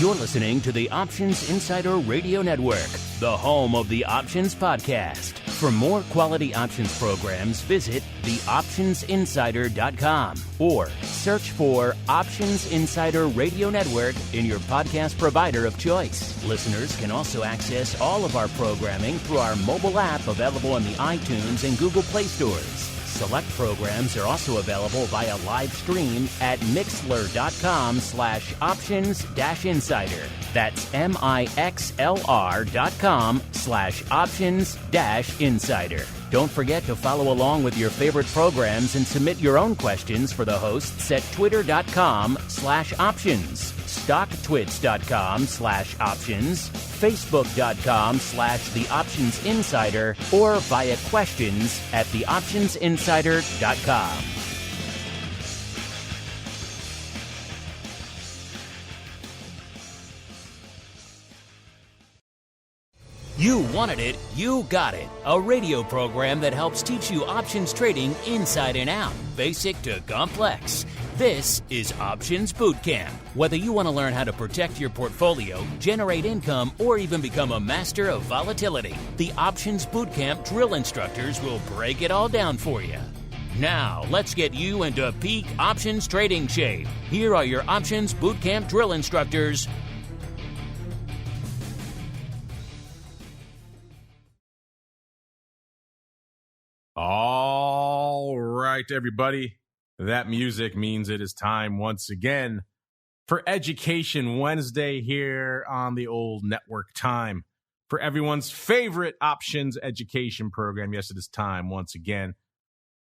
You're listening to the Options Insider Radio Network, the home of the Options Podcast. For more quality options programs, visit theoptionsinsider.com or search for Options Insider Radio Network in your podcast provider of choice. Listeners can also access all of our programming through our mobile app available in the iTunes and Google Play stores. Select programs are also available via live stream at mixlr.com/options-insider. That's mixlr.com/options-insider. Don't forget to follow along with your favorite programs and submit your own questions for the hosts at twitter.com/options, stocktwits.com/options, facebook.com/theoptionsinsider, or via questions at theoptionsinsider.com. You wanted it, you got it. A radio program that helps teach you options trading inside and out, basic to complex. This is Options Bootcamp. Whether you want to learn how to protect your portfolio, generate income, or even become a master of volatility, the Options Bootcamp drill instructors will break it all down for you. Now, let's get you into peak options trading shape. Here are your Options Bootcamp drill instructors. All right, everybody. That music means it is time once again for Education Wednesday here on the old network time for everyone's favorite options education program. Yes, it is time once again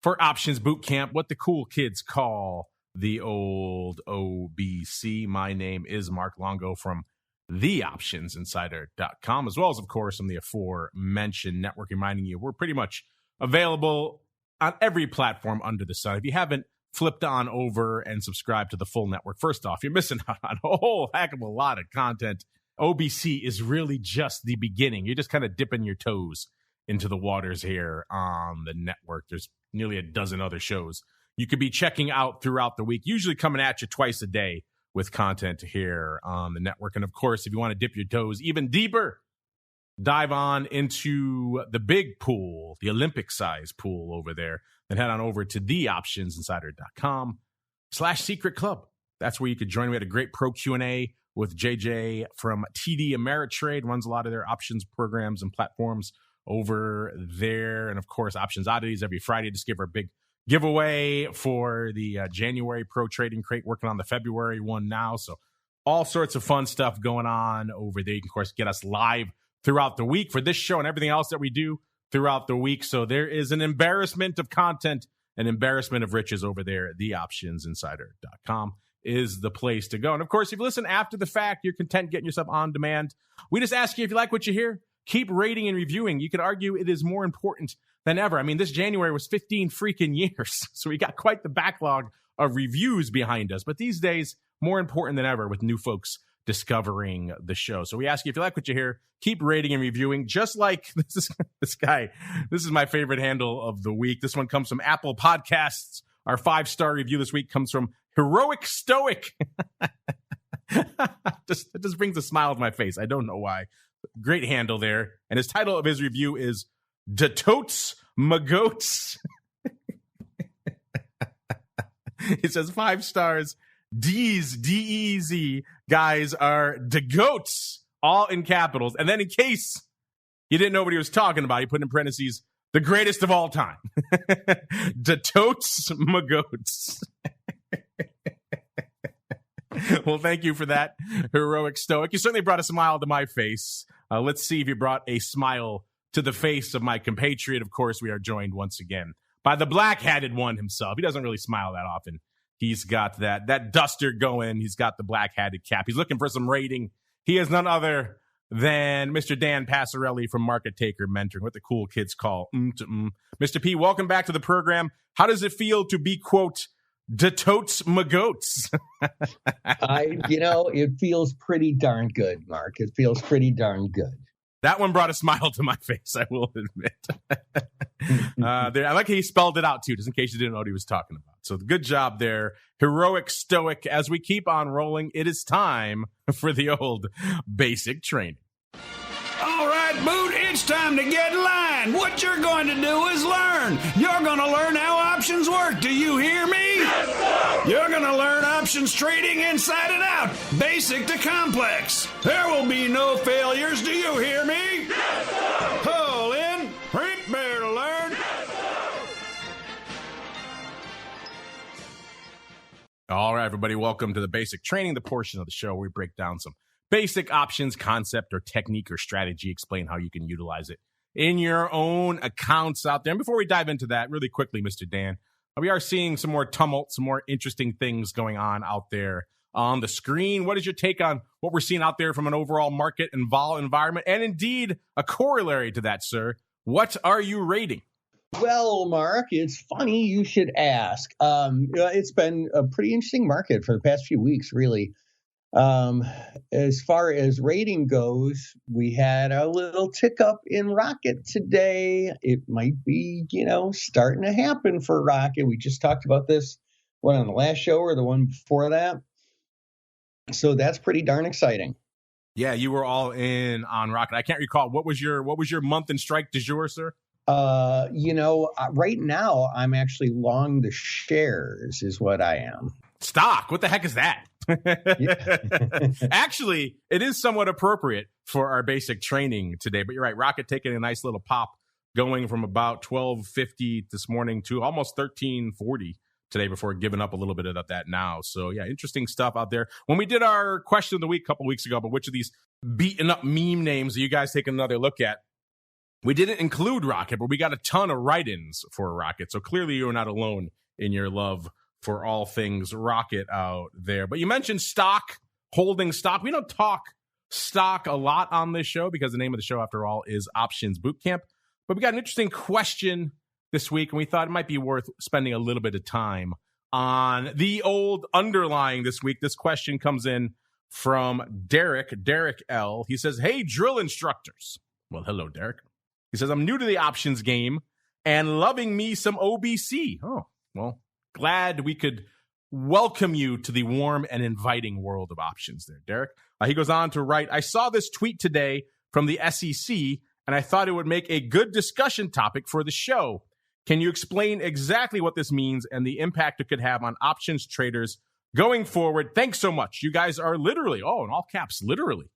for Options Bootcamp, what the cool kids call the old OBC. My name is Mark Longo from theoptionsinsider.com, as well as, of course, from the aforementioned network, reminding you we're pretty much available on every platform under the sun. If you haven't flipped on over and subscribed to the full network, first off, you're missing out on a whole heck of a lot of content. OBC is really just the beginning. You're just kind of dipping your toes into the waters here on the network. There's nearly a dozen other shows you could be checking out throughout the week, usually coming at you twice a day with content here on the network. And of course, if you want to dip your toes even deeper, dive on into the big pool, the Olympic size pool over there, and head on over to theoptionsinsider.com/secret club. That's where you could join. We had a great pro Q&A with JJ from TD Ameritrade, runs a lot of their options programs and platforms over there. And of course, Options Oddities every Friday. Just give our big giveaway for the January pro trading crate, working on the February one now. So all sorts of fun stuff going on over there. You can, of course, get us live throughout the week for this show and everything else that we do throughout the week. So there is an embarrassment of content, an embarrassment of riches over there. Theoptionsinsider.com is the place to go. And of course, if you listen after the fact, you're content getting yourself on demand. We just ask you, if you like what you hear, keep rating and reviewing. You could argue it is more important than ever. I mean, this January was 15 freaking years. So we got quite the backlog of reviews behind us. But these days, more important than ever with new folks discovering the show. So we ask you, if you like what you hear, keep rating and reviewing, just like this guy. This is my favorite handle of the week. This one comes from Apple Podcasts. Our 5-star review this week comes from Heroic Stoic. It just brings a smile to my face. I don't know why. Great handle there. And his title of his review is "Da Totes Magoats." He says 5 stars. D's, D-E-Z, guys, are the goats, all in capitals. And then in case you didn't know what he was talking about, he put in parentheses, the greatest of all time. The totes magoats. Well, thank you for that, Heroic Stoic. You certainly brought a smile to my face. Let's see if you brought a smile to the face of my compatriot. Of course, we are joined once again by the black-hatted one himself. He doesn't really smile that often. He's got that duster going. He's got the black-hatted cap. He's looking for some rating. He is none other than Mr. Dan Passarelli from Market Taker Mentoring, what the cool kids call Mr. P, welcome back to the program. How does it feel to be, quote, "da totes magoats"? It feels pretty darn good, Mark. It feels pretty darn good. That one brought a smile to my face, I will admit. I like how he spelled it out, too, just in case you didn't know what he was talking about. So good job there. Heroic stoic. As we keep on rolling, it is time for the old basic training. All right, Boot, it's time to get in line. What you're going to do is learn. You're going to learn how options work. Do you hear me? Yes, you're going to learn options trading inside and out, basic to complex. There will be no failures. Do you hear me? Yes, pull in, print bear to learn. All right, everybody, welcome to the basic training, the portion of the show where we break down some basic options, concept, or technique or strategy, explain how you can utilize it in your own accounts out there. And before we dive into that, really quickly, Mr. Dan, we are seeing some more tumult, some more interesting things going on out there on the screen. What is your take on what we're seeing out there from an overall market and vol environment? And indeed, a corollary to that, sir, what are you rating? Well, Mark, it's funny you should ask. It's been a pretty interesting market for the past few weeks, really. As far as rating goes, we had a little tick up in Rocket today. It might be, starting to happen for Rocket. We just talked about this, on the last show or the one before that. So that's pretty darn exciting. Yeah, you were all in on Rocket. I can't recall. What was your month in strike du jour, sir? Right now I'm actually long the shares is what I am. Stock. What the heck is that? Actually, it is somewhat appropriate for our basic training today, but you're right. Rocket taking a nice little pop, going from about 12.50 this morning to almost 13.40 today before giving up a little bit of that now. So yeah, interesting stuff out there. When we did our question of the week a couple weeks ago, but which of these beaten up meme names are you guys taking another look at? We didn't include Rocket, but we got a ton of write-ins for Rocket. So clearly you're not alone in your love for all things Rocket out there. But you mentioned stock, holding stock. We don't talk stock a lot on this show because the name of the show, after all, is Options Bootcamp. But we got an interesting question this week, and we thought it might be worth spending a little bit of time on the old underlying this week. This question comes in from Derek L. He says, "Hey, drill instructors." Well, hello, Derek. He says, "I'm new to the options game and loving me some OBC." Oh, well, glad we could welcome you to the warm and inviting world of options there, Derek. He goes on to write, "I saw this tweet today from the SEC, and I thought it would make a good discussion topic for the show. Can you explain exactly what this means and the impact it could have on options traders going forward? Thanks so much. You guys are literally," oh, in all caps, literally,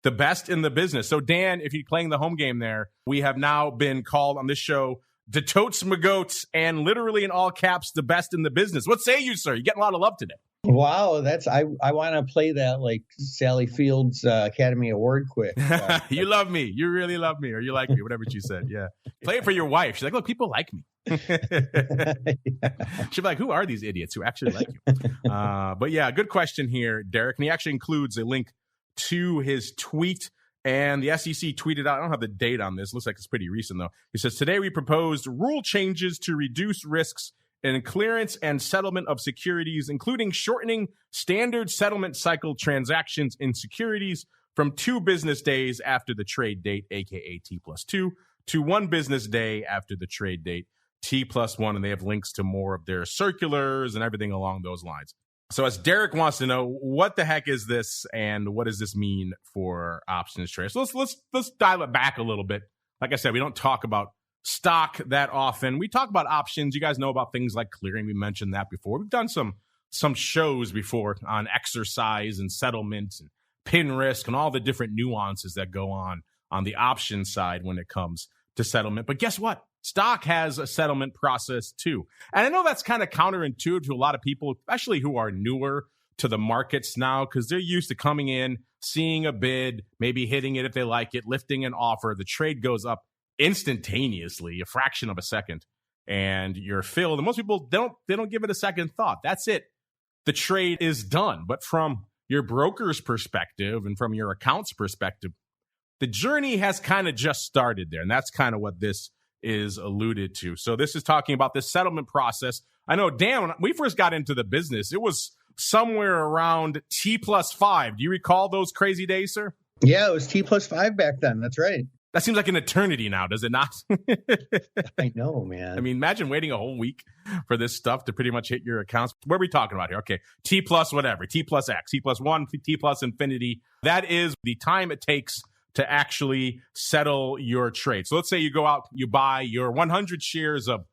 "the best in the business." So, Dan, if you're playing the home game there, we have now been called on this show the Totes Magoats and literally in all caps, the best in the business. What say you, sir? You're getting a lot of love today. Wow, I want to play that like Sally Field's Academy Award quick. You love me. You really love me, or you like me, whatever she said. Yeah. Play it for your wife. She's like, "Look, people like me." She'll be like, "Who are these idiots who actually like you?" But yeah, good question here, Derek. And he actually includes a link to his tweet. And the SEC tweeted out, I don't have the date on this. Looks like it's pretty recent, though. He says, "Today we proposed rule changes to reduce risks in clearance and settlement of securities, including shortening standard settlement cycle transactions in securities from 2 business days after the trade date, aka T+2, to 1 business day after the trade date, T+1. And they have links to more of their circulars and everything along those lines. So as Derek wants to know, what the heck is this and what does this mean for options traders? So let's dial it back a little bit. Like I said, we don't talk about stock that often. We talk about options. You guys know about things like clearing. We mentioned that before. We've done some shows before on exercise and settlement and pin risk and all the different nuances that go on the option side when it comes to settlement. But guess what? Stock has a settlement process too. And I know that's kind of counterintuitive to a lot of people, especially who are newer to the markets now, because they're used to coming in, seeing a bid, maybe hitting it if they like it, lifting an offer. The trade goes up instantaneously, a fraction of a second, and you're filled. And most people don't give it a second thought. That's it. The trade is done. But from your broker's perspective and from your account's perspective, the journey has kind of just started there. And that's kind of what this is alluded to. So this is talking about the settlement process. I know, Dan, when we first got into the business, it was somewhere around T+5. Do you recall those crazy days, sir? Yeah, it was T+5 back then. That's right. That seems like an eternity now, does it not? I know, man. I mean, imagine waiting a whole week for this stuff to pretty much hit your accounts. What are we talking about here? Okay, T plus whatever, T plus X, T plus 1, T plus infinity. That is the time it takes to actually settle your trade. So let's say you go out, you buy your 100 shares of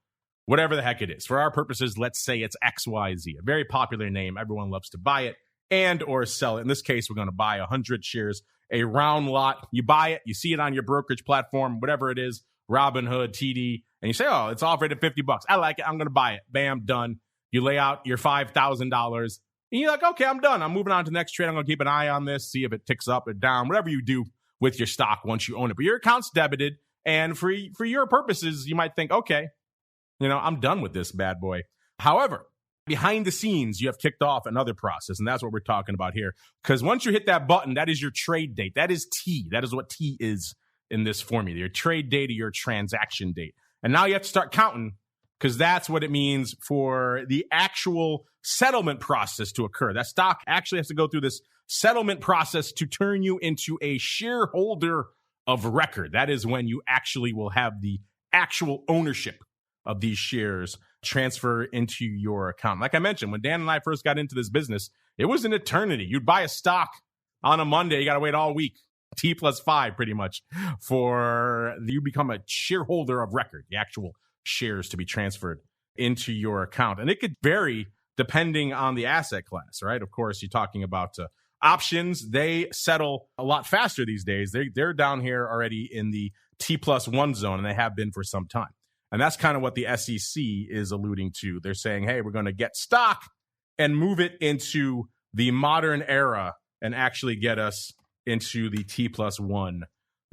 whatever the heck it is. For our purposes, let's say it's XYZ, a very popular name. Everyone loves to buy it and or sell it. In this case, we're going to buy 100 shares, a round lot. You buy it, you see it on your brokerage platform, whatever it is, Robinhood, TD, and you say, oh, it's offered at $50. I like it. I'm going to buy it. Bam, done. You lay out your $5,000 and you're like, okay, I'm done. I'm moving on to the next trade. I'm going to keep an eye on this, see if it ticks up or down, whatever you do with your stock once you own it. But your account's debited. And for your purposes, you might think, okay, I'm done with this bad boy. However, behind the scenes, you have kicked off another process, and that's what we're talking about here. Because once you hit that button, that is your trade date. That is T. That is what T is in this formula. Your trade date or your transaction date. And now you have to start counting, because that's what it means for the actual settlement process to occur. That stock actually has to go through this settlement process to turn you into a shareholder of record. That is when you actually will have the actual ownership of these shares transfer into your account. Like I mentioned, when Dan and I first got into this business, it was an eternity. You'd buy a stock on a Monday, you got to wait all week, T+5 pretty much, for you become a shareholder of record, the actual shares to be transferred into your account. And it could vary depending on the asset class, right? Of course, you're talking about options. They settle a lot faster these days. They're down here already in the T+1 zone, and they have been for some time. And that's kind of what the SEC is alluding to. They're saying, hey, we're going to get stock and move it into the modern era and actually get us into the T+1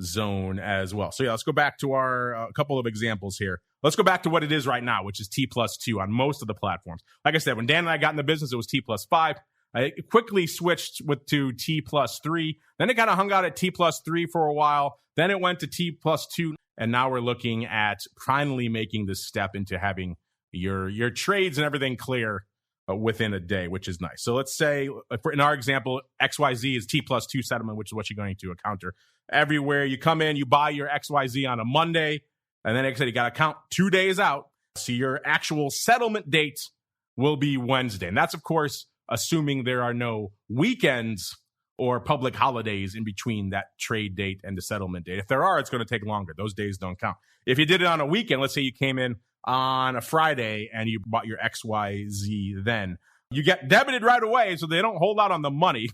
zone as well. So yeah, let's go back to our couple of examples here. Let's go back to what it is right now, which is T+2 on most of the platforms. Like I said, when Dan and I got in the business, it was T+5. I quickly switched to T+3. Then it kind of hung out at T+3 for a while. Then it went to T+2. And now we're looking at finally making this step into having your trades and everything clear within a day, which is nice. So let's say, in our example, XYZ is T+2 settlement, which is what you're going to encounter everywhere. You come in, you buy your XYZ on a Monday, and then like I said, you got to count 2 days out. So your actual settlement date will be Wednesday. And that's, of course, assuming there are no weekends or public holidays in between that trade date and the settlement date. If there are, it's going to take longer. Those days don't count. If you did it on a weekend, let's say you came in on a Friday and you bought your XYZ then, you get debited right away, so they don't hold out on the money.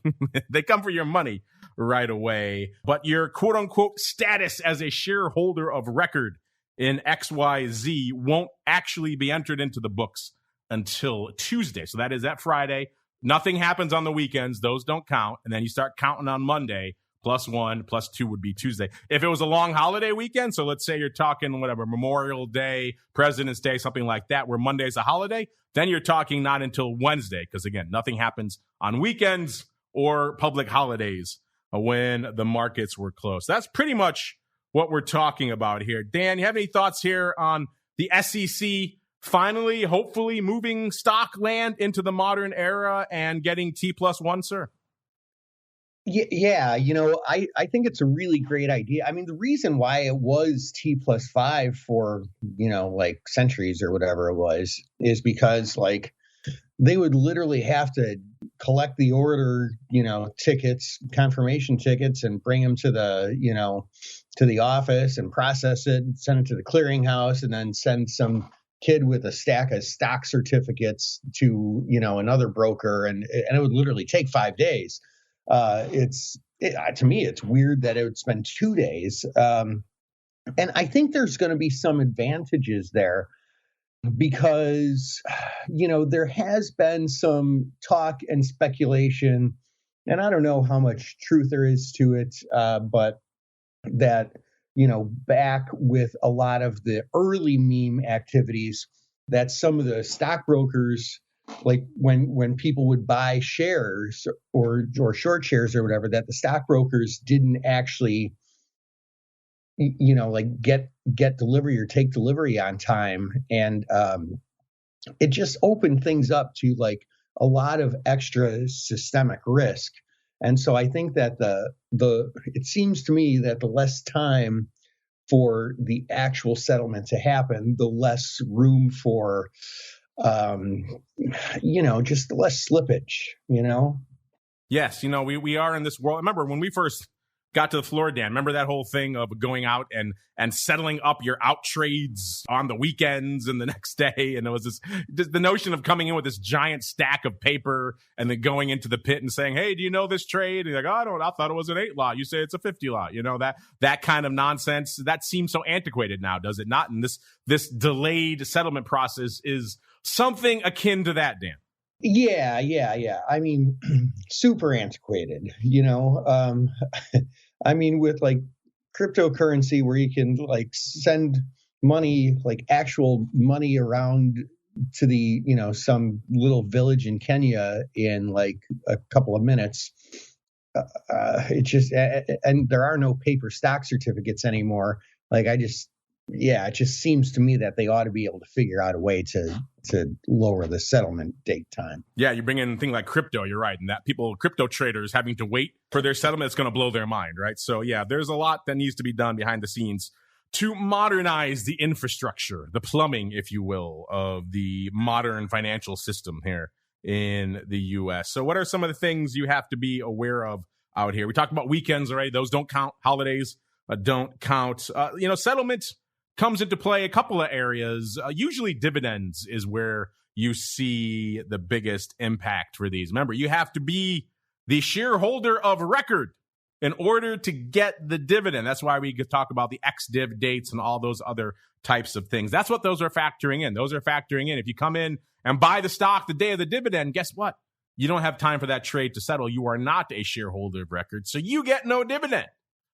They come for your money right away. But your quote-unquote status as a shareholder of record in XYZ won't actually be entered into the books until Tuesday. So that is that Friday. Nothing happens on the weekends. Those don't count. And then you start counting on Monday. +1, +2 would be Tuesday. If it was a long holiday weekend, so let's say you're talking whatever, Memorial Day, President's Day, something like that, where Monday's a holiday, then you're talking not until Wednesday. Because again, nothing happens on weekends or public holidays when the markets were closed. That's pretty much what we're talking about here. Dan, you have any thoughts here on the SEC finally, hopefully, moving stock land into the modern era and getting T+1, sir? Yeah, I think it's a really great idea. I mean, the reason why it was T+5 for, like centuries or whatever it was, is because like they would literally have to collect the order, tickets, confirmation tickets, and bring them to the office and process it, and send it to the clearinghouse, and then send some kid with a stack of stock certificates to, another broker. And it would literally take 5 days. To me, it's weird that it would spend 2 days. And I think there's going to be some advantages there because, there has been some talk and speculation, and I don't know how much truth there is to it, but that, back with a lot of the early meme activities, that some of the stockbrokers, like when people would buy shares or short shares or whatever, that the stockbrokers didn't actually, like get delivery or take delivery on time. And it just opened things up to like a lot of extra systemic risk. And so I think that it seems to me that the less time for the actual settlement to happen, the less room for, just less slippage, Yes, we are in this world. Remember when we first got to the floor, Dan, remember that whole thing of going out and settling up your out trades on the weekends and the next day? And it was the notion of coming in with this giant stack of paper and then going into the pit and saying, hey, do you know this trade? And you're like, oh, I thought it was an 8 lot. You say it's a 50 lot. That kind of nonsense, that seems so antiquated now, does it not? And this delayed settlement process is something akin to that, Dan. Yeah. I mean, super antiquated, with like cryptocurrency where you can like send money, like actual money around to the, some little village in Kenya in like a couple of minutes. It just, and there are no paper stock certificates anymore. Like it just seems to me that they ought to be able to figure out a way to lower the settlement date time. Yeah, you bring in a thing like crypto, you're right. And that crypto traders having to wait for their settlement, it's going to blow their mind, right? So yeah, there's a lot that needs to be done behind the scenes to modernize the infrastructure, the plumbing, if you will, of the modern financial system here in the U.S. So what are some of the things you have to be aware of out here? We talked about weekends already. Those don't count. Holidays don't count. Settlement comes into play a couple of areas. Usually dividends is where you see the biggest impact for these. Remember, you have to be the shareholder of record in order to get the dividend. That's why we could talk about the ex-div dates and all those other types of things. That's what those are factoring in. Those are factoring in. If you come in and buy the stock the day of the dividend, guess what? You don't have time for that trade to settle. You are not a shareholder of record, so you get no dividend.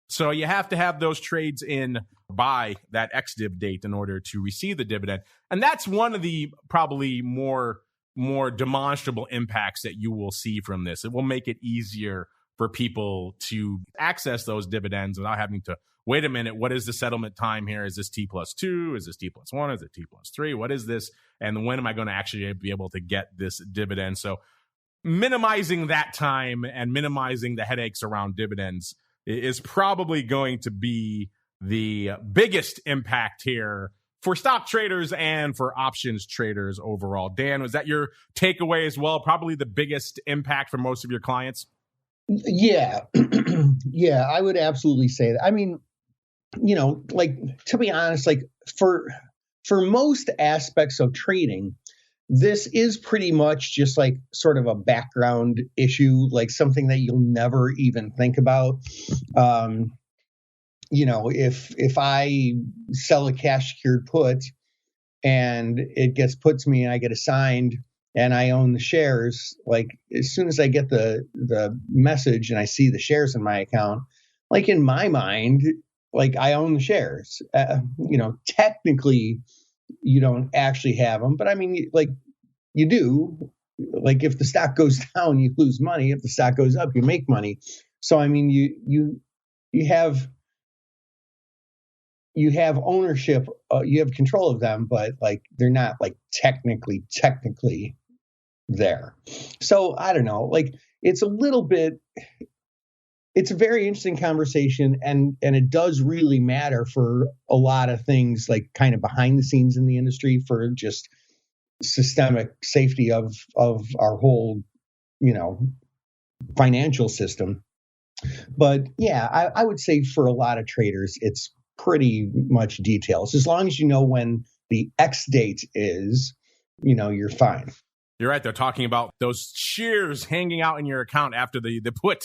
So you have to have those trades in by that ex-div date in order to receive the dividend. And that's one of the probably more demonstrable impacts that you will see from this. It will make it easier for people to access those dividends without having to, wait a minute, what is the settlement time here? Is this T+2? Is this T+1? Is it T+3? What is this? And when am I going to actually be able to get this dividend? So minimizing that time and minimizing the headaches around dividends is probably going to be the biggest impact here for stock traders and for options traders overall. Dan, was that your takeaway as well? Probably the biggest impact for most of your clients? Yeah. Yeah, I would absolutely say that. I mean, to be honest, like for most aspects of trading, this is pretty much just like sort of a background issue, like something that you'll never even think about. If I sell a cash secured put and it gets put to me and I get assigned and I own the shares, like as soon as I get the message and I see the shares in my account, like in my mind, like I own the shares. Technically you don't actually have them, but I mean, like you do. Like if the stock goes down, you lose money. If the stock goes up, you make money. So I mean, you have ownership, you have control of them, but like they're not like technically there. So I don't know, like it's a very interesting conversation, and it does really matter for a lot of things, like kind of behind the scenes in the industry, for just systemic safety of our whole, financial system. But yeah, I would say for a lot of traders, it's pretty much details. As long as you know when the X date is, you're fine. You're right. They're talking about those shares hanging out in your account after the put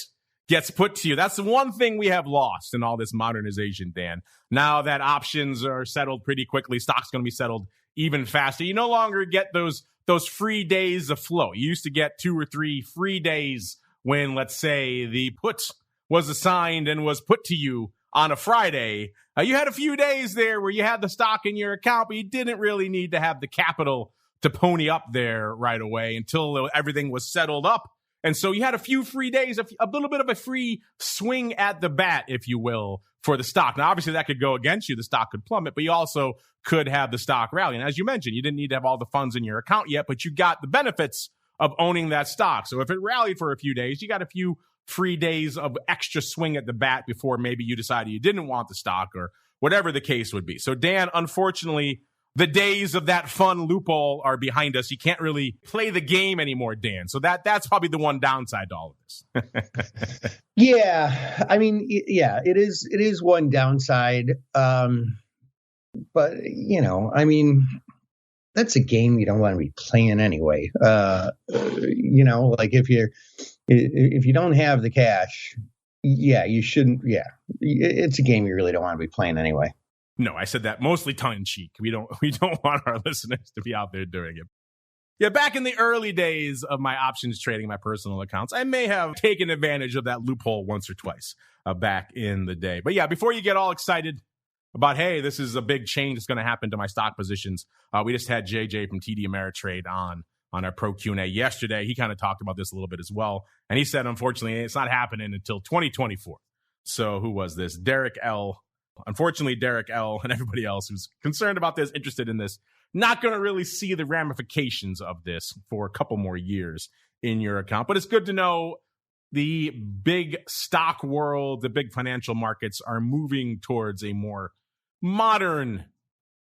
gets put to you. That's the one thing we have lost in all this modernization, Dan. Now that options are settled pretty quickly, stock's going to be settled even faster. You no longer get those free days of flow. You used to get 2 or 3 free days when, let's say, the put was assigned and was put to you on a Friday. You had a few days there where you had the stock in your account, but you didn't really need to have the capital to pony up there right away until everything was settled up. And so you had a few free days, a little bit of a free swing at the bat, if you will, for the stock. Now, obviously, that could go against you. The stock could plummet, but you also could have the stock rally. And as you mentioned, you didn't need to have all the funds in your account yet, but you got the benefits of owning that stock. So if it rallied for a few days, you got a few free days of extra swing at the bat before maybe you decided you didn't want the stock or whatever the case would be. So Dan, unfortunately, the days of that fun loophole are behind us. You can't really play the game anymore, Dan. So that's probably the one downside to all of this. Yeah, I mean, it is one downside. But I mean, that's a game you don't want to be playing anyway. Like if you don't have the cash, you shouldn't. Yeah, it's a game you really don't want to be playing anyway. No, I said that mostly tongue in cheek. We don't want our listeners to be out there doing it. Yeah, back in the early days of my options trading, my personal accounts, I may have taken advantage of that loophole once or twice back in the day. But yeah, before you get all excited about, hey, this is a big change that's going to happen to my stock positions, we just had JJ from TD Ameritrade on our Pro Q&A yesterday. He kind of talked about this a little bit as well. And he said, unfortunately, it's not happening until 2024. So who was this? Derek L. Unfortunately, Derek L. and everybody else who's concerned about this, interested in this, not going to really see the ramifications of this for a couple more years in your account. But it's good to know the big stock world, the big financial markets are moving towards a more modern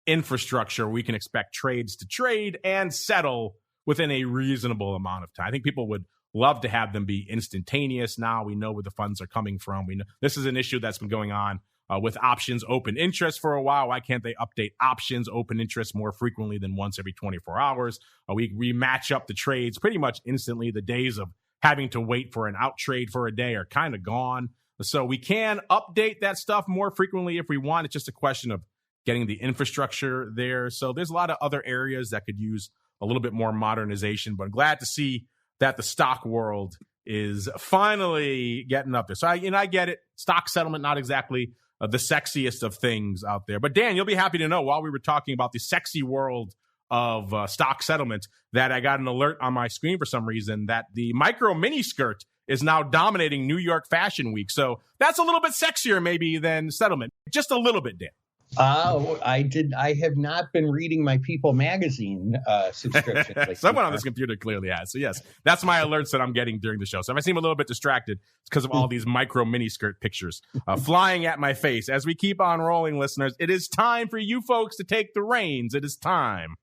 infrastructure where we can expect trades to trade and settle within a reasonable amount of time. I think people would love to have them be instantaneous. Now we know where the funds are coming from. We know this is an issue that's been going on with options open interest for a while. Why can't they update options open interest more frequently than once every 24 hours? We match up the trades pretty much instantly. The days of having to wait for an out trade for a day are kind of gone. So we can update that stuff more frequently if we want. It's just a question of getting the infrastructure there. So there's a lot of other areas that could use a little bit more modernization, but I'm glad to see that the stock world is finally getting up there. So I get it. Stock settlement, not exactly the sexiest of things out there. But Dan, you'll be happy to know while we were talking about the sexy world of stock settlement that I got an alert on my screen for some reason that the micro mini skirt is now dominating New York Fashion Week. So that's a little bit sexier maybe than settlement. Just a little bit, Dan. I have not been reading my People magazine subscription. Someone on this computer clearly has. So yes, that's my alerts that I'm getting during the show. So if I seem a little bit distracted, it's because of all these micro mini skirt pictures flying at my face. As we keep on rolling, listeners, it is time for you folks to take the reins. It is time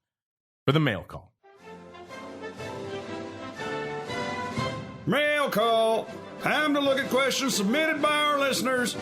for the mail call. Mail call. Time to look at questions submitted by our listeners.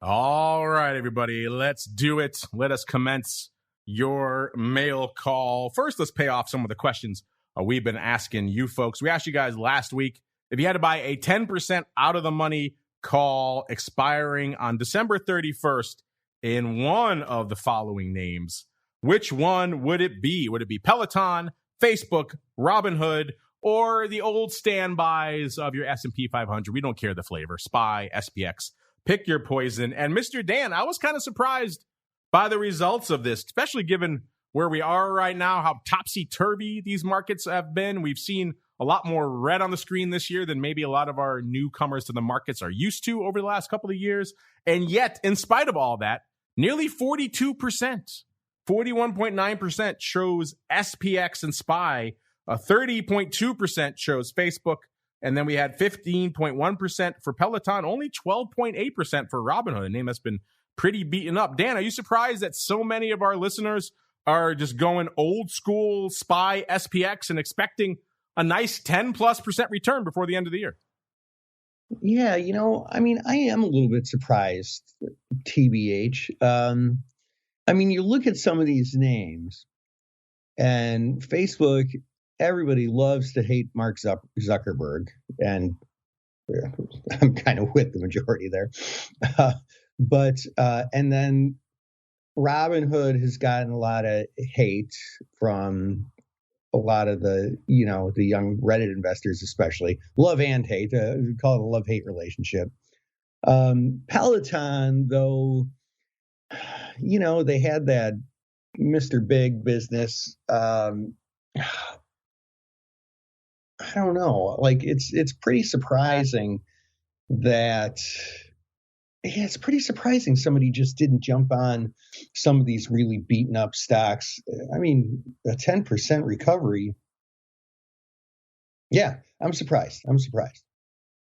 All right, everybody, let's do it. Let us commence your mail call. First, let's pay off some of the questions we've been asking you folks. We asked you guys last week if you had to buy a 10% out of the money call expiring on December 31st in one of the following names, which one would it be? Would it be Peloton, Facebook, Robinhood, or the old standbys of your S&P 500? We don't care the flavor. SPY, SPX. Pick your poison. And Mr. Dan, I was kind of surprised by the results of this, especially given where we are right now, how topsy-turvy these markets have been. We've seen a lot more red on the screen this year than maybe a lot of our newcomers to the markets are used to over the last couple of years. And yet, in spite of all that, nearly 42%, 41.9% chose SPX and SPY, 30.2% chose Facebook, and then we had 15.1% for Peloton, only 12.8% for Robinhood, a name that's been pretty beaten up. Dan, are you surprised that so many of our listeners are just going old school SPY, SPX, and expecting a nice 10+% return before the end of the year? Yeah, I mean, I am a little bit surprised, TBH. I mean, you look at some of these names, and Facebook, everybody loves to hate Mark Zuckerberg, and I'm kind of with the majority there. And then Robinhood has gotten a lot of hate from a lot of the young Reddit investors, especially. Love and hate. We call it a love-hate relationship. Peloton, though, they had that Mr. Big business. I don't know. Like it's pretty surprising that Yeah, it's pretty surprising somebody just didn't jump on some of these really beaten up stocks. I mean, a 10% recovery. Yeah, I'm surprised.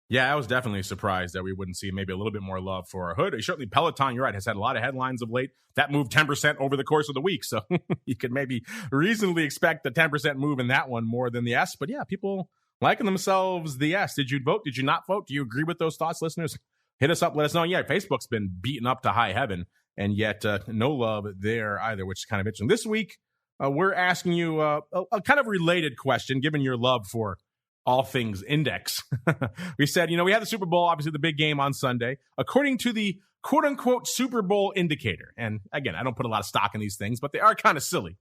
Yeah, I was definitely surprised that we wouldn't see maybe a little bit more love for our hood. Certainly Peloton, you're right, has had a lot of headlines of late. That moved 10% over the course of the week. So you could maybe reasonably expect the 10% move in that one more than the S. But yeah, people liking themselves the S. Did you vote? Did you not vote? Do you agree with those thoughts, listeners? Hit us up. Let us know. Yeah, Facebook's been beaten up to high heaven, and yet no love there either, which is kind of interesting. This week, we're asking you a kind of related question, given your love for all things index. We said, we had the Super Bowl, obviously the big game on Sunday. According to the quote-unquote Super Bowl indicator, and again, I don't put a lot of stock in these things, but they are kind of silly,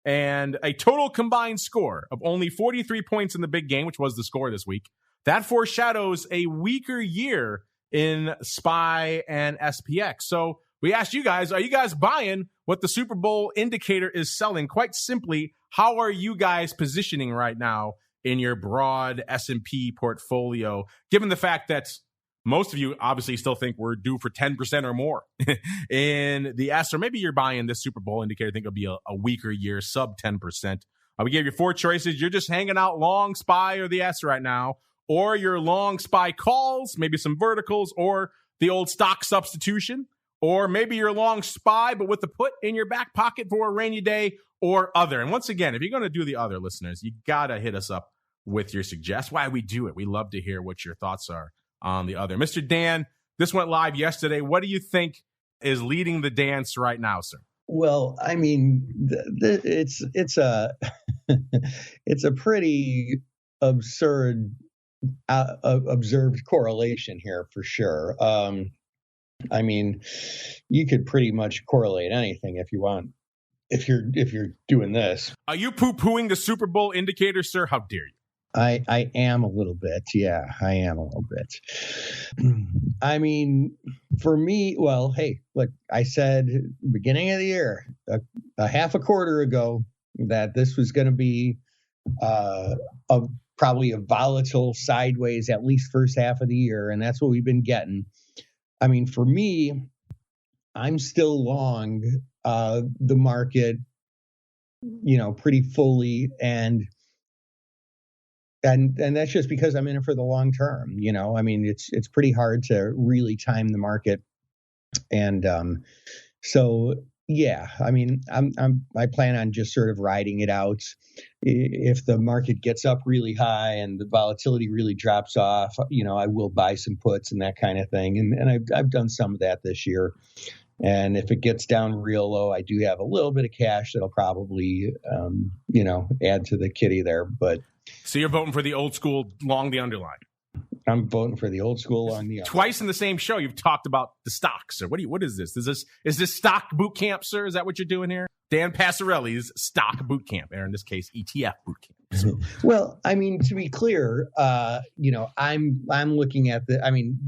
and a total combined score of only 43 points in the big game, which was the score this week, that foreshadows a weaker year in SPY and SPX. So we asked you guys, are you guys buying what the Super Bowl indicator is selling? Quite simply, how are you guys positioning right now in your broad S&P portfolio, given the fact that most of you obviously still think we're due for 10% or more in the S, or maybe you're buying this Super Bowl indicator, think it'll be a weaker year, sub 10%. We gave you 4 choices. You're just hanging out long SPY or the S right now, or you're long SPY calls, maybe some verticals, or the old stock substitution, or maybe you're long SPY, but with the put in your back pocket for a rainy day, or other. And once again, if you're going to do the other, listeners, you got to hit us up with your suggestions. Why we do it. We love to hear what your thoughts are on the other. Mr. Dan, this went live yesterday. What do you think is leading the dance right now, sir? Well, I mean, it's a it's a pretty absurd observed correlation here for sure. I mean, you could pretty much correlate anything if you want. If you're doing this. Are you poo-pooing the Super Bowl indicator, sir? How dare you? I am a little bit. Yeah, I am a little bit. I mean, for me, well, hey, look, I said beginning of the year, a half a quarter ago, that this was going to be probably a volatile sideways, at least first half of the year. And that's what we've been getting. I mean, for me, I'm still long the market, pretty fully, and that's just because I'm in it for the long term. I mean, it's pretty hard to really time the market, and so yeah, I mean, I plan on just sort of riding it out. If the market gets up really high and the volatility really drops off, I will buy some puts and that kind of thing, and I've done some of that this year. And if it gets down real low, I do have a little bit of cash that'll probably, add to the kitty there. But so you're voting for the old school long the underline. I'm voting for the old school long the underline. Twice in the same show, you've talked about the stocks. Sir, what is this? Is this stock boot camp, sir? Is that what you're doing here? Dan Passarelli's stock boot camp, or in this case, ETF boot camp. Well, I mean, to be clear, I'm looking at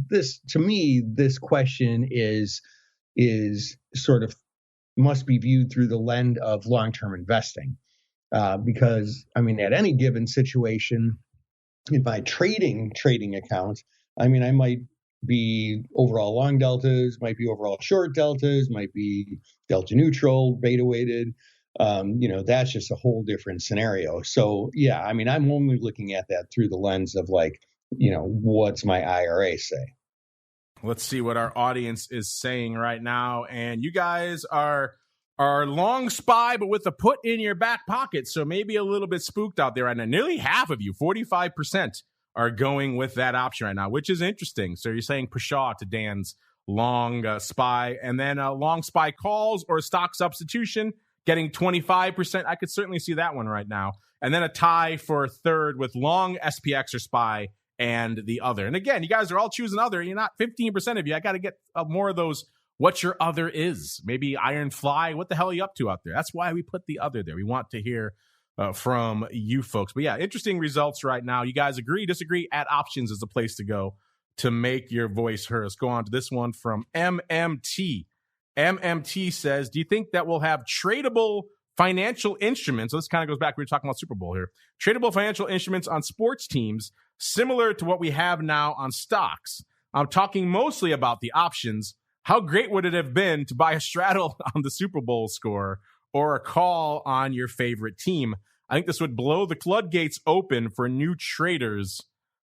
this question is sort of must be viewed through the lens of long-term investing, because I mean, at any given situation, in my trading account, I mean, I might be overall long deltas, might be overall short deltas, might be delta neutral, beta weighted. That's just a whole different scenario. So yeah, I mean, I'm only looking at that through the lens of what's my IRA say? Let's see what our audience is saying right now. And you guys are long SPY, but with a put in your back pocket. So maybe a little bit spooked out there right now. Nearly half of you, 45%, are going with that option right now, which is interesting. So you're saying pshaw to Dan's long SPY, and then long SPY calls or stock substitution getting 25%. I could certainly see that one right now. And then a tie for third with long SPX or SPY and the other. And again, you guys are all choosing other. You're not 15% of you. I got to get more of those. What your other is. Maybe Iron Fly. What the hell are you up to out there? That's why we put the other there. We want to hear from you folks. But yeah, interesting results right now. You guys agree, disagree? At Options is the place to go to make your voice heard. Let's go on to this one from MMT. MMT says, do you think that we'll have tradable financial instruments? So this kind of goes back. We were talking about Super Bowl here. Tradable financial instruments on sports teams, similar to what we have now on stocks, I'm talking mostly about the options. How great would it have been to buy a straddle on the Super Bowl score or a call on your favorite team? I think this would blow the floodgates open for new traders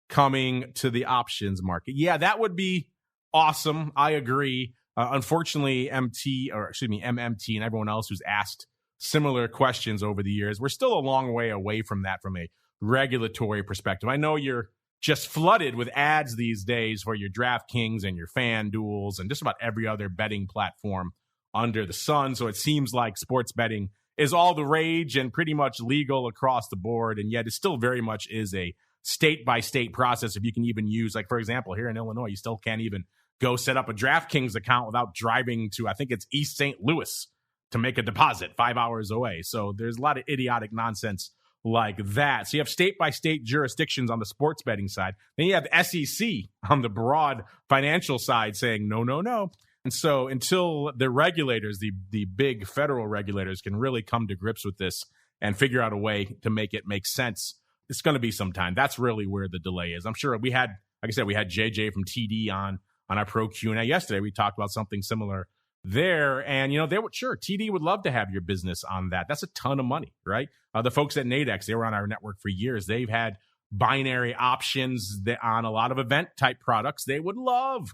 coming to the options market. Yeah, that would be awesome. I agree. Unfortunately, MMT and everyone else who's asked similar questions over the years, we're still a long way away from that from a regulatory perspective. I know you're just flooded with ads these days for your DraftKings and your FanDuels and just about every other betting platform under the sun. So it seems like sports betting is all the rage and pretty much legal across the board. And yet it still very much is a state-by-state process. If you can even use, like, for example, here in Illinois, you still can't even go set up a DraftKings account without driving to, I think it's East St. Louis to make a deposit 5 hours away. So there's a lot of idiotic nonsense like that. So you have state-by-state jurisdictions on the sports betting side. Then you have SEC on the broad financial side saying, no, no, no. And so until the regulators, the big federal regulators, can really come to grips with this and figure out a way to make it make sense, it's going to be some time. That's really where the delay is. I'm sure we had, like I said, we had JJ from TD on our Pro Q&A yesterday. We talked about something similar there. And, they would, sure, TD would love to have your business on that. That's a ton of money, right? The folks at Nadex, they were on our network for years. They've had binary options on a lot of event type products. They would love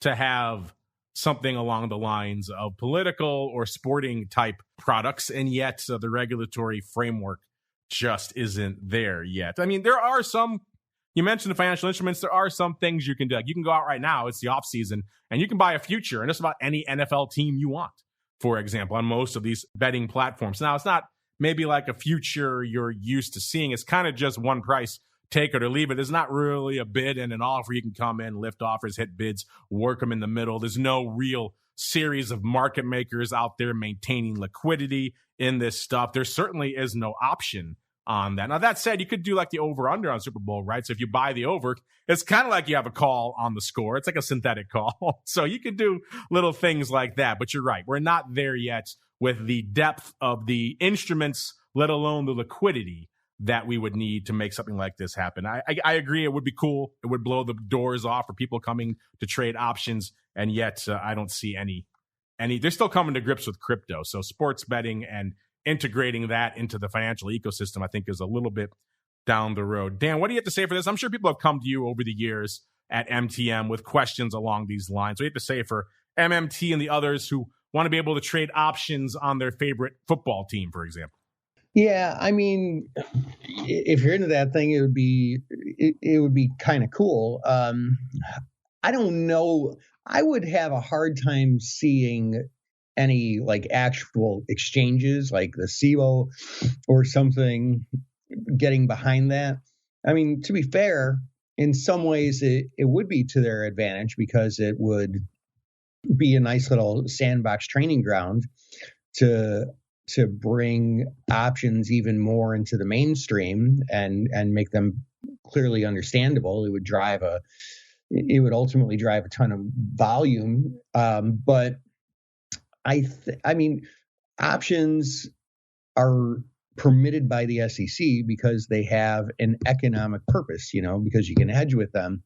to have something along the lines of political or sporting type products. And yet the regulatory framework just isn't there yet. I mean, there are some, you mentioned the financial instruments, there are some things you can do. Like you can go out right now, it's the off season, and you can buy a future and just about any NFL team you want, for example, on most of these betting platforms. Now, it's not maybe like a future you're used to seeing. It's kind of just one price, take it or leave it. There's not really a bid and an offer. You can come in, lift offers, hit bids, work them in the middle. There's no real series of market makers out there maintaining liquidity in this stuff. There certainly is no option on that. Now, that said, you could do like the over-under on Super Bowl, right? So if you buy the over, it's kind of like you have a call on the score. It's like a synthetic call. So you could do little things like that. But you're right. We're not there yet with the depth of the instruments, let alone the liquidity that we would need to make something like this happen. I agree. It would be cool. It would blow the doors off for people coming to trade options. And yet I don't see any, they're still coming to grips with crypto. So sports betting and integrating that into the financial ecosystem, I think, is a little bit down the road. Dan, what do you have to say for this? I'm sure people have come to you over the years at MTM with questions along these lines. What do you have to say for MMT and the others who want to be able to trade options on their favorite football team, for example? Yeah, I mean, if you're into that thing, it would be kind of cool. I don't know. I would have a hard time seeing any like actual exchanges like the CBO or something getting behind that. I mean, to be fair, in some ways it would be to their advantage because it would be a nice little sandbox training ground to bring options even more into the mainstream and make them clearly understandable. It would ultimately drive a ton of volume. But I mean, options are permitted by the SEC because they have an economic purpose, because you can hedge with them.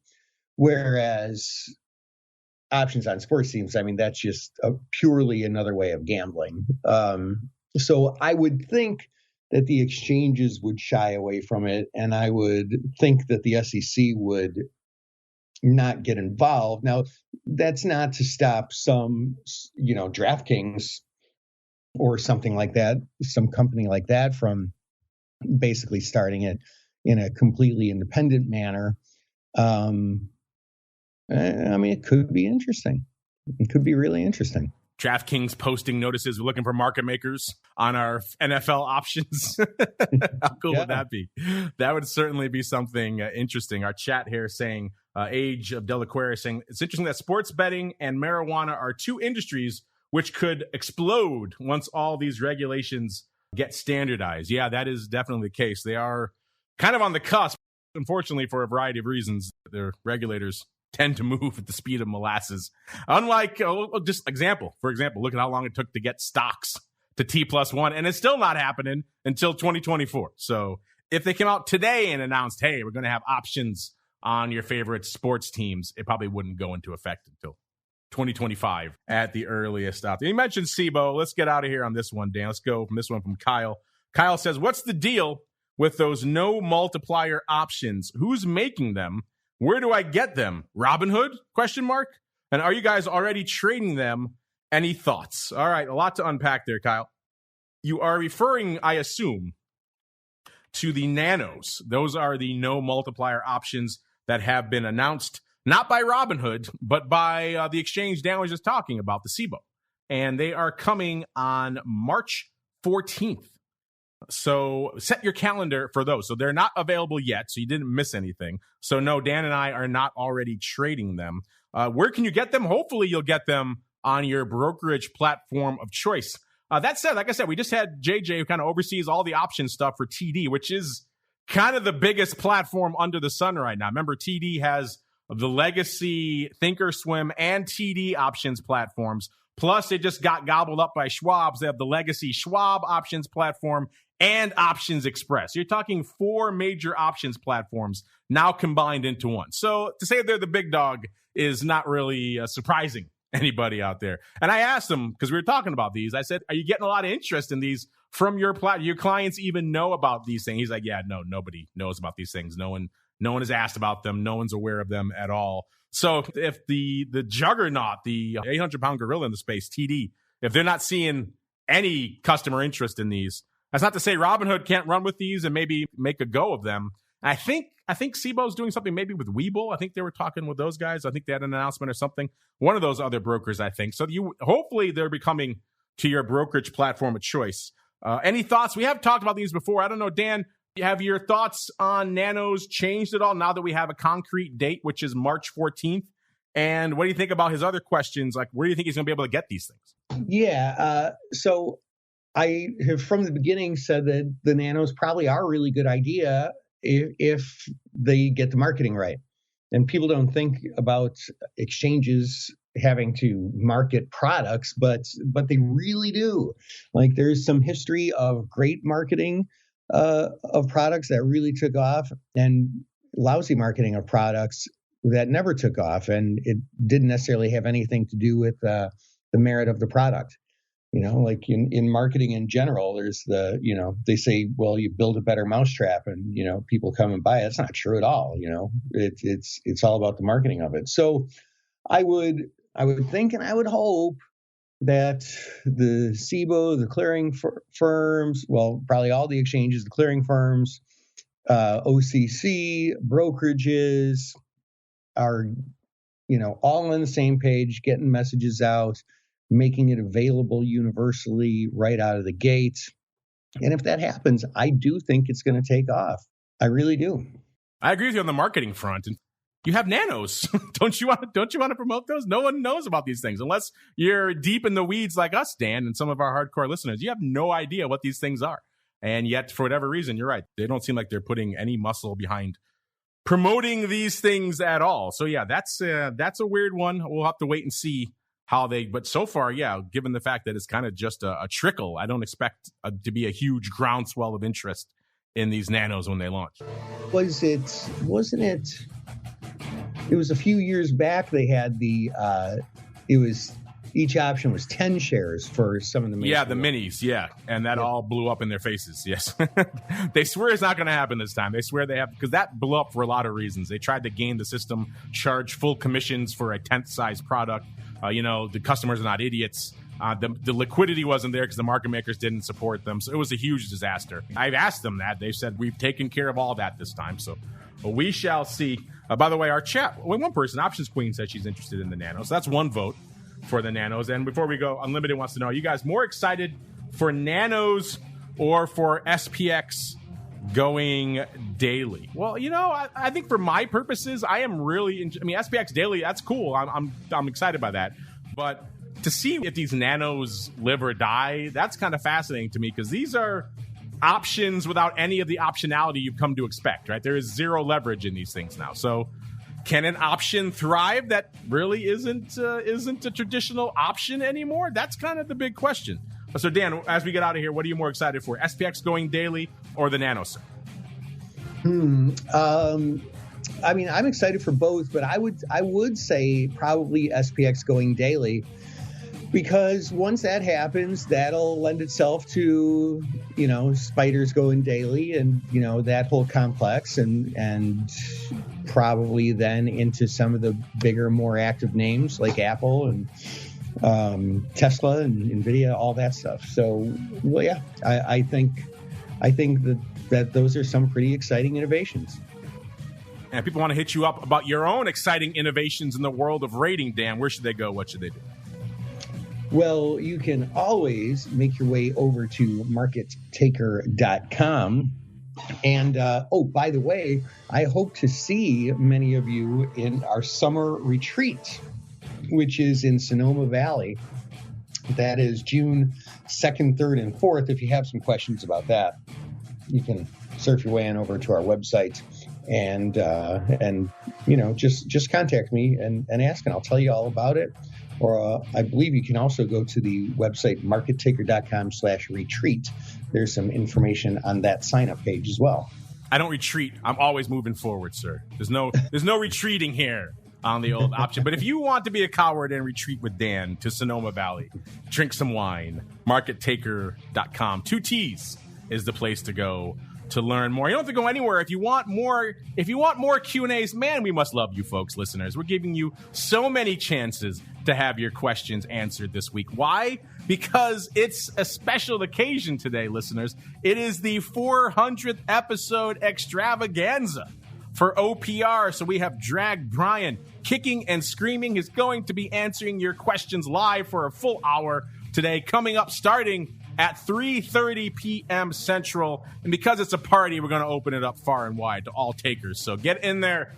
Whereas options on sports teams, I mean, that's just purely another way of gambling. So I would think that the exchanges would shy away from it, and I would think that the SEC would not get involved. Now, that's not to stop some, DraftKings or something like that, some company like that from basically starting it in a completely independent manner. I mean, it could be interesting. It could be really interesting. DraftKings posting notices, we're looking for market makers on our NFL options. How cool would that be? That would certainly be something interesting. Our chat here saying, Age of Delaquare saying, it's interesting that sports betting and marijuana are two industries which could explode once all these regulations get standardized. Yeah, that is definitely the case. They are kind of on the cusp. Unfortunately, for a variety of reasons, their regulators tend to move at the speed of molasses. Unlike, for example, look at how long it took to get stocks to T+1, and it's still not happening until 2024. So if they came out today and announced, hey, we're going to have options on your favorite sports teams, it probably wouldn't go into effect until 2025 at the earliest out there. You mentioned SIBO. Let's get out of here on this one, Dan. Let's go from this one from Kyle. Kyle says, what's the deal with those no multiplier options? Who's making them? Where do I get them? Robinhood? Question mark. And are you guys already trading them? Any thoughts? All right, a lot to unpack there, Kyle. You are referring, I assume, to the nanos. Those are the no multiplier options that have been announced, not by Robinhood, but by the exchange Dan was just talking about, the SIBO. And they are coming on March 14th. So set your calendar for those. So they're not available yet, so you didn't miss anything. So no, Dan and I are not already trading them. Where can you get them? Hopefully you'll get them on your brokerage platform of choice. That said, like I said, we just had JJ, who kind of oversees all the option stuff for TD, which is kind of the biggest platform under the sun right now. Remember, TD has the legacy Thinkorswim and TD options platforms. Plus, it just got gobbled up by Schwab's. They have the legacy Schwab options platform and Options Express. You're talking 4 major options platforms now combined into one. So to say they're the big dog is not really surprising anybody out there. And I asked him, because we were talking about these, I said, are you getting a lot of interest in these from your clients even know about these things? He's like, yeah, no, nobody knows about these things. No one has asked about them. No one's aware of them at all. So if the juggernaut, the 800-pound gorilla in the space, TD, if they're not seeing any customer interest in these, that's not to say Robinhood can't run with these and maybe make a go of them. I think SIBO's doing something maybe with Webull. I think they were talking with those guys. I think they had an announcement or something. One of those other brokers, I think. So hopefully they're becoming to your brokerage platform of choice. Any thoughts? We have talked about these before. I don't know, Dan, have your thoughts on nanos changed at all now that we have a concrete date, which is March 14th? And what do you think about his other questions? Like, where do you think he's going to be able to get these things? Yeah. So I have from the beginning said that the nanos probably are a really good idea if they get the marketing right. And people don't think about exchanges having to market products, but they really do. Like, there's some history of great marketing of products that really took off, and lousy marketing of products that never took off, and it didn't necessarily have anything to do with the merit of the product. Like in marketing in general, there's they say, well, you build a better mousetrap and, people come and buy it. It's not true at all. It's all about the marketing of it. So I would think and I would hope that the SIBO, the clearing firms, well, probably all the exchanges, the clearing firms, OCC, brokerages are, all on the same page, getting messages out, making it available universally right out of the gate. And if that happens, I do think it's going to take off. I really do. I agree with you on the marketing front. And you have nanos. Don't you want to promote those? No one knows about these things unless you're deep in the weeds like us, Dan, and some of our hardcore listeners. You have no idea what these things are. And yet, for whatever reason, you're right. They don't seem like they're putting any muscle behind promoting these things at all. So yeah, that's a weird one. We'll have to wait and see how but so far, yeah, given the fact that it's kind of just a trickle, I don't expect to be a huge groundswell of interest in these nanos when they launch. Wasn't it? It was a few years back. They had each option was 10 shares for some of the minis. Yeah, the minis, yeah. And that all blew up in their faces, yes. They swear it's not going to happen this time. They swear they have, because that blew up for a lot of reasons. They tried to game the system, charge full commissions for a 10th size product. The customers are not idiots. The liquidity wasn't there because the market makers didn't support them. So it was a huge disaster. I've asked them that. They've said, we've taken care of all that this time. So we shall see. By the way, our chat, one person, Options Queen, said she's interested in the nanos. So that's one vote for the nanos. And before we go, Unlimited wants to know, are you guys more excited for nanos or for SPX going daily? Well, I think for my purposes, I am really, SPX daily, that's cool. I'm excited by that. But to see if these nanos live or die, that's kind of fascinating to me, because these are options without any of the optionality you've come to expect, right? There is zero leverage in these things now. So can an option thrive that really isn't a traditional option anymore? That's kind of the big question. So Dan, as we get out of here, what are you more excited for? SPX going daily or the nanos? I mean, I'm excited for both, but I would say probably SPX going daily, because once that happens, that'll lend itself to, spiders going daily and, that whole complex and probably then into some of the bigger, more active names like Apple and Tesla and NVIDIA, all that stuff. So, well, yeah, I think that those are some pretty exciting innovations. And people want to hit you up about your own exciting innovations in the world of rating, Dan. Where should they go? What should they do? Well, you can always make your way over to markettaker.com. And, by the way, I hope to see many of you in our summer retreat, which is in Sonoma Valley. That is June 2nd, 3rd, and 4th. If you have some questions about that, you can surf your way on over to our website and just contact me and ask, and I'll tell you all about it. Or I believe you can also go to the website markettaker.com/retreat. There's some information on that sign-up page as well. I don't retreat. I'm always moving forward, sir. There's no retreating here on the old option. But if you want to be a coward and retreat with Dan to Sonoma Valley, drink some wine, markettaker.com. 2 T's is the place to go to learn more. You don't have to go anywhere. If you want more Q&As, man, we must love you folks, listeners. We're giving you so many chances to have your questions answered this week. Why? Because it's a special occasion today, listeners. It is the 400th episode extravaganza for OPR. So we have dragged Brian kicking and screaming. Is going to be answering your questions live for a full hour today, coming up starting at 3:30 p.m. Central. And because it's a party, we're going to open it up far and wide to all takers. So get in there.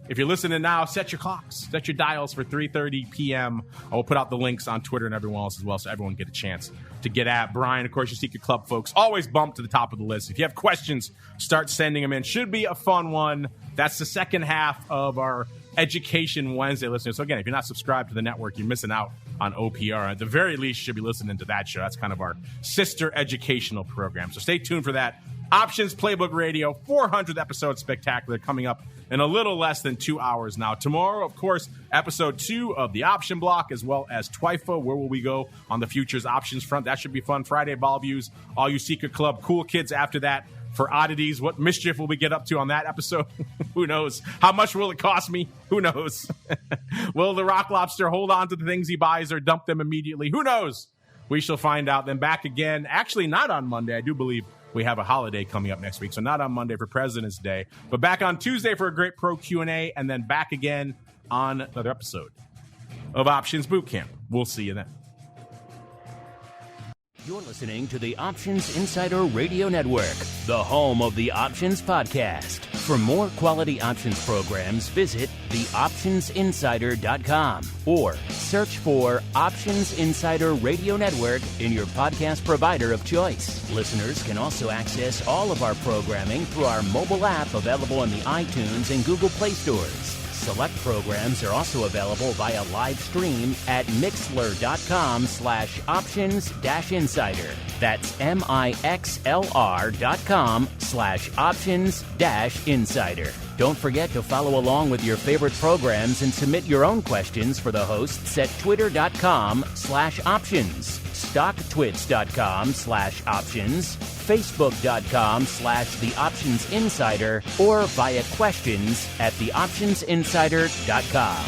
If you're listening now, set your clocks, set your dials for 3:30 p.m. I will put out the links on Twitter and everyone else as well, so everyone get a chance to get at Brian. Of course, your Secret Club folks always bump to the top of the list. If you have questions, start sending them in. Should be a fun one. That's the second half of our Education Wednesday, listeners. So again, if you're not subscribed to the network, you're missing out on OPR. At the very least, you should be listening to that show. That's kind of our sister educational program. So stay tuned for that. Options Playbook Radio, 400th episode spectacular, coming up in a little less than 2 hours now. Tomorrow, of course, episode 2 of the Option Block, as well as TWIFA. Where will we go on the futures options front? That should be fun. Friday ball views, all you Secret Club cool kids after that for oddities. What mischief will we get up to on that episode? Who knows? How much will it cost me? Who knows? Will the Rock Lobster hold on to the things he buys or dump them immediately? Who knows? We shall find out. Then back again, actually not on Monday. I do believe we have a holiday coming up next week, so not on Monday for President's Day, but back on Tuesday for a great pro Q&A, and then back again on another episode of Options Bootcamp. We'll see you then. You're listening to the Options Insider Radio Network, the home of the Options Podcast. For more quality options programs, visit theoptionsinsider.com or search for Options Insider Radio Network in your podcast provider of choice. Listeners can also access all of our programming through our mobile app available in the iTunes and Google Play stores. Select programs are also available via live stream at mixlr.com/options-insider. That's mixlr.com/options-insider. Don't forget to follow along with your favorite programs and submit your own questions for the hosts at twitter.com/options, stocktwits.com/options, facebook.com/theoptionsinsider, or via questions at theoptionsinsider.com.